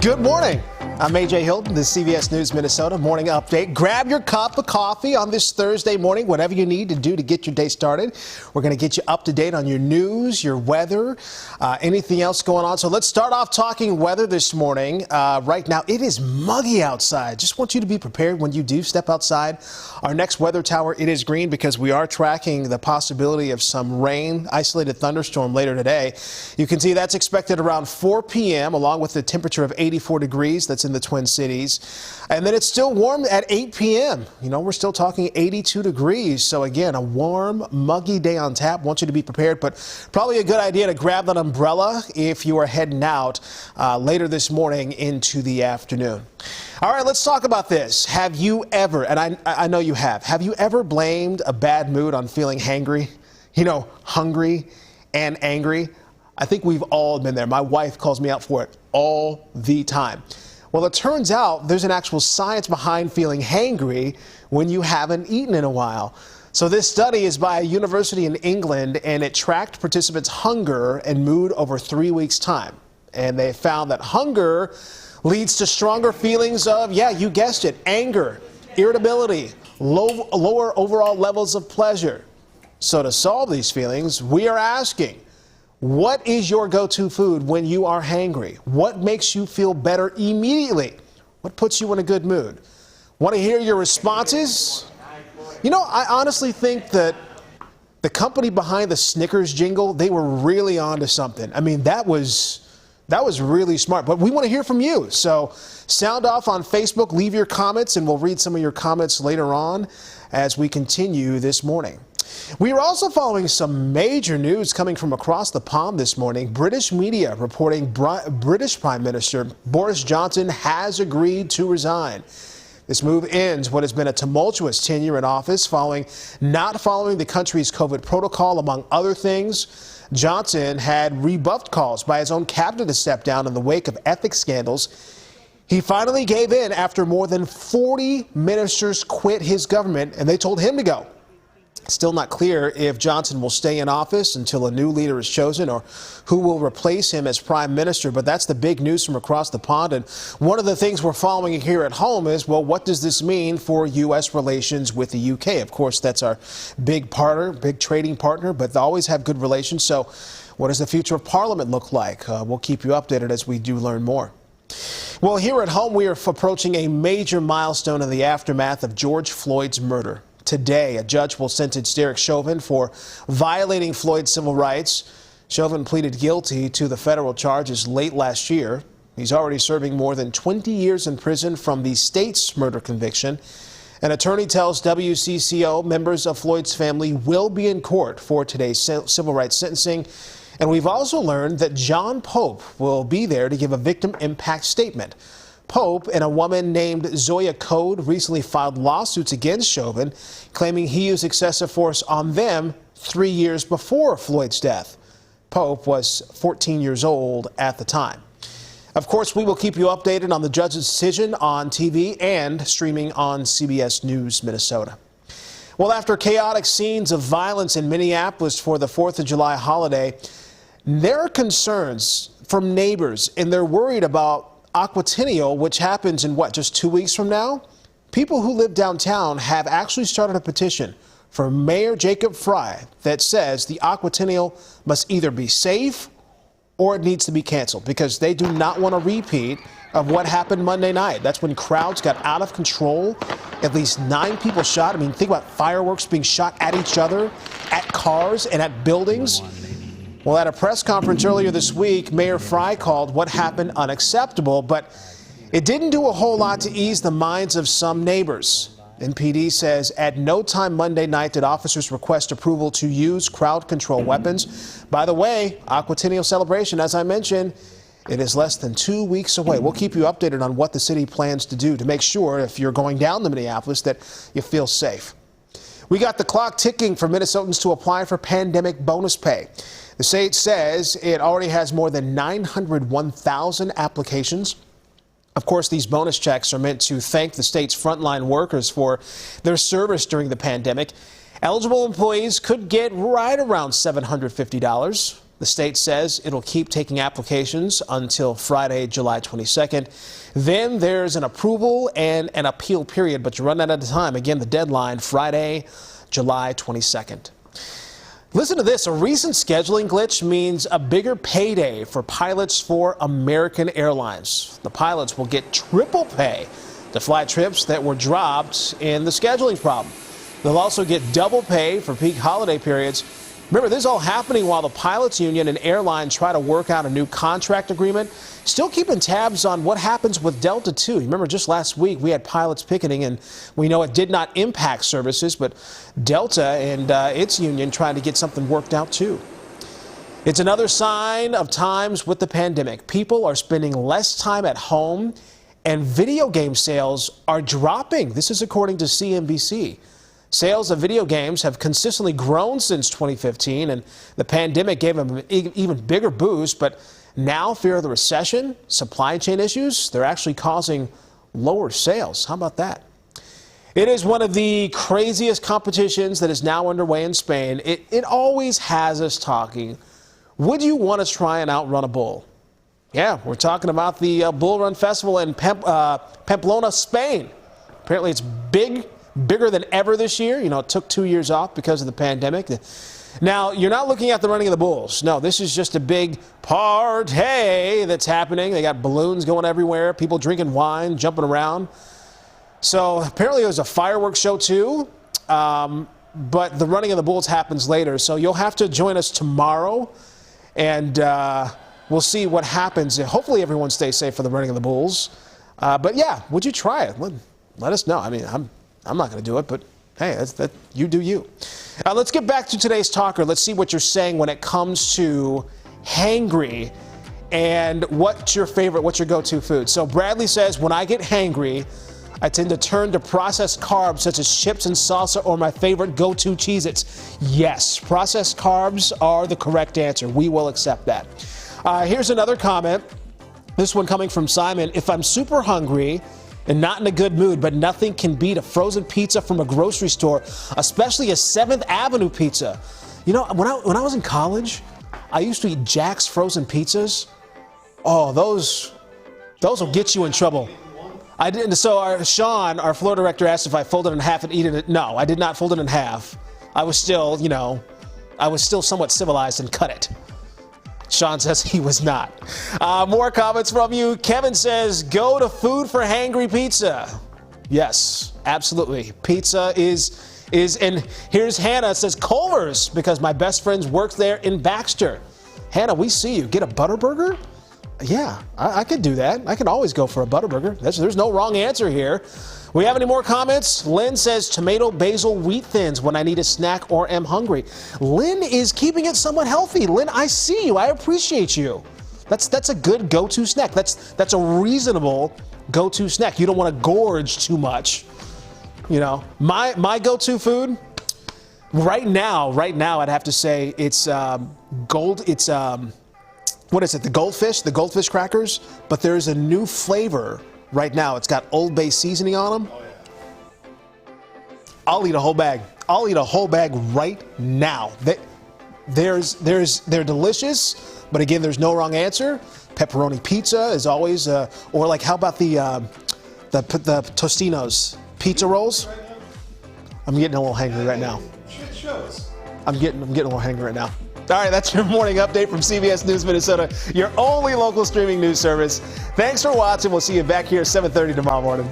Good morning. I'm AJ Hilton, the CBS News Minnesota Morning Update. Grab your cup of coffee on this Thursday morning, whatever you need to do to get your day started. We're going to get you up to date on your news, your weather, anything else going on. So let's start off talking weather this morning. Right now, it is muggy outside. Just want you to be prepared when you do step outside. Our next weather tower, it is green because we are tracking the possibility of some rain, isolated thunderstorm later today. You can see that's expected around 4 p.m. along with the temperature of 84 degrees. That's in the Twin Cities. And then it's still warm at 8 p.m. You know, we're still talking 82 degrees. So again, a warm, muggy day on tap. Want you to be prepared, but probably a good idea to grab that umbrella if you are heading out later this morning into the afternoon. All right, let's talk about this. Have you ever, and I know you have you ever blamed a bad mood on feeling hangry? You know, hungry and angry? I think we've all been there. My wife calls me out for it all the time. Well, it turns out there's an actual science behind feeling hangry when you haven't eaten in a while. So this study is by a university in England, and it tracked participants' hunger and mood over 3 weeks' time. And they found that hunger leads to stronger feelings of, yeah, you guessed it, anger, irritability, lower overall levels of pleasure. So to solve these feelings, we are asking, what is your go-to food when you are hangry? What makes you feel better immediately? What puts you in a good mood? Want to hear your responses? You know, I honestly think that the company behind the Snickers jingle, they were really onto something. I mean, that was really smart, but we want to hear from you. So sound off on Facebook, leave your comments, and we'll read some of your comments later on as we continue this morning. We are also following some major news coming from across the pond this morning. British media reporting British Prime Minister Boris Johnson has agreed to resign. This move ends what has been a tumultuous tenure in office not following the country's COVID protocol, among other things. Johnson had rebuffed calls by his own cabinet to step down in the wake of ethics scandals. He finally gave in after more than 40 ministers quit his government, and they told him to go. Still not clear if Johnson will stay in office until a new leader is chosen or who will replace him as prime minister. But that's the big news from across the pond. And one of the things we're following here at home is, well, what does this mean for U.S. relations with the U.K.? Of course, that's our big partner, big trading partner, but they always have good relations. So what does the future of Parliament look like? We'll keep you updated as we do learn more. Well, here at home, we are approaching a major milestone in the aftermath of George Floyd's murder. Today, a judge will sentence Derek Chauvin for violating Floyd's civil rights. Chauvin pleaded guilty to the federal charges late last year. He's already serving more than 20 years in prison from the state's murder conviction. An attorney tells WCCO members of Floyd's family will be in court for today's civil rights sentencing. And we've also learned that John Pope will be there to give a victim impact statement. Pope and a woman named Zoya Code recently filed lawsuits against Chauvin, claiming he used excessive force on them 3 years before Floyd's death. Pope was 14 years old at the time. Of course, we will keep you updated on the judge's decision on TV and streaming on CBS News Minnesota. Well, after chaotic scenes of violence in Minneapolis for the 4th of July holiday, there are concerns from neighbors, and they're worried about Aquatennial, which happens in just 2 weeks from now. People who live downtown have actually started a petition for Mayor Jacob Fry that says the Aquatennial must either be safe or it needs to be canceled because they do not want a repeat of what happened Monday night. That's when crowds got out of control. At least 9 people shot. I mean, think about fireworks being shot at each other, at cars, and at buildings. Well, at a press conference earlier this week, Mayor Fry called what happened unacceptable, but it didn't do a whole lot to ease the minds of some neighbors. NPD says at no time Monday night did officers request approval to use crowd control weapons. By the way, Aquatennial celebration, as I mentioned, it is less than 2 weeks away. We'll keep you updated on what the city plans to do to make sure if you're going down to Minneapolis that you feel safe. We got the clock ticking for Minnesotans to apply for pandemic bonus pay. The state says it already has more than 901,000 applications. Of course, these bonus checks are meant to thank the state's frontline workers for their service during the pandemic. Eligible employees could get right around $750. The state says it'll keep taking applications until Friday, July 22nd. Then there's an approval and an appeal period, but you run out of time. Again, the deadline, Friday, July 22nd. Listen to this. A recent scheduling glitch means a bigger payday for pilots for American Airlines. The pilots will get triple pay to fly trips that were dropped in the scheduling problem. They'll also get double pay for peak holiday periods. Remember, this is all happening while the pilots union and airline try to work out a new contract agreement. Still keeping tabs on what happens with Delta, too. Remember, just last week we had pilots picketing, and we know it did not impact services, but Delta and its union trying to get something worked out, too. It's another sign of times with the pandemic. People are spending less time at home, and video game sales are dropping. This is according to CNBC. Sales of video games have consistently grown since 2015, and the pandemic gave them an even bigger boost. But now, fear of the recession, supply chain issues, they're actually causing lower sales. How about that? It is one of the craziest competitions that is now underway in Spain. It always has us talking. Would you want to try and outrun a bull? Yeah, we're talking about the Bull Run Festival in Pamplona, Spain. Apparently, it's bigger than ever this year. You know, it took 2 years off because of the pandemic. Now, you're not looking at the running of the bulls. No, this is just a big party that's happening. They got balloons going everywhere, people drinking wine, jumping around. So apparently there's a fireworks show too, but the running of the bulls happens later. So you'll have to join us tomorrow, and we'll see what happens. Hopefully everyone stays safe for the running of the bulls. But yeah, would you try it? Let us know. I mean, I'm not going to do it, but hey, you do you. Let's get back to today's talker. Let's see what you're saying when it comes to hangry and what's your go-to food. So Bradley says, when I get hangry, I tend to turn to processed carbs such as chips and salsa or my favorite go-to Cheez-Its. Yes, processed carbs are the correct answer. We will accept that. Here's another comment. This one coming from Simon. If I'm super hungry and not in a good mood, but nothing can beat a frozen pizza from a grocery store, especially a 7th Avenue pizza. You know, when I was in college, I used to eat Jack's frozen pizzas. Oh, those will get you in trouble. I didn't. So Sean, our floor director, asked if I folded it in half and eat it. No, I did not fold it in half. I was still, somewhat civilized and cut it. Sean says he was not. More comments from you. Kevin says, go to Food for Hangry Pizza. Yes, absolutely. Pizza is, and here's Hannah says Culver's because my best friend works there in Baxter. Hannah, we see you. Get a Butterburger? Yeah, I could do that. I can always go for a Butterburger. There's no wrong answer here. We have any more comments? Lynn says tomato basil wheat thins when I need a snack or am hungry. Lynn is keeping it somewhat healthy. Lynn, I see you. I appreciate you. That's a good go-to snack. That's a reasonable go-to snack. You don't want to gorge too much. You know, my go-to food right now I'd have to say it's what is it? The goldfish crackers, but there's a new flavor right now. It's got Old Bay seasoning on them. Oh, yeah. I'll eat a whole bag. I'll eat a whole bag right now. They're delicious, but again, there's no wrong answer. Pepperoni pizza is always, or like how about the Tostinos pizza rolls? I'm getting a little hangry right now. I'm getting a little hangry right now. All right, that's your morning update from CBS News Minnesota, your only local streaming news service. Thanks for watching. We'll see you back here at 7:30 tomorrow morning.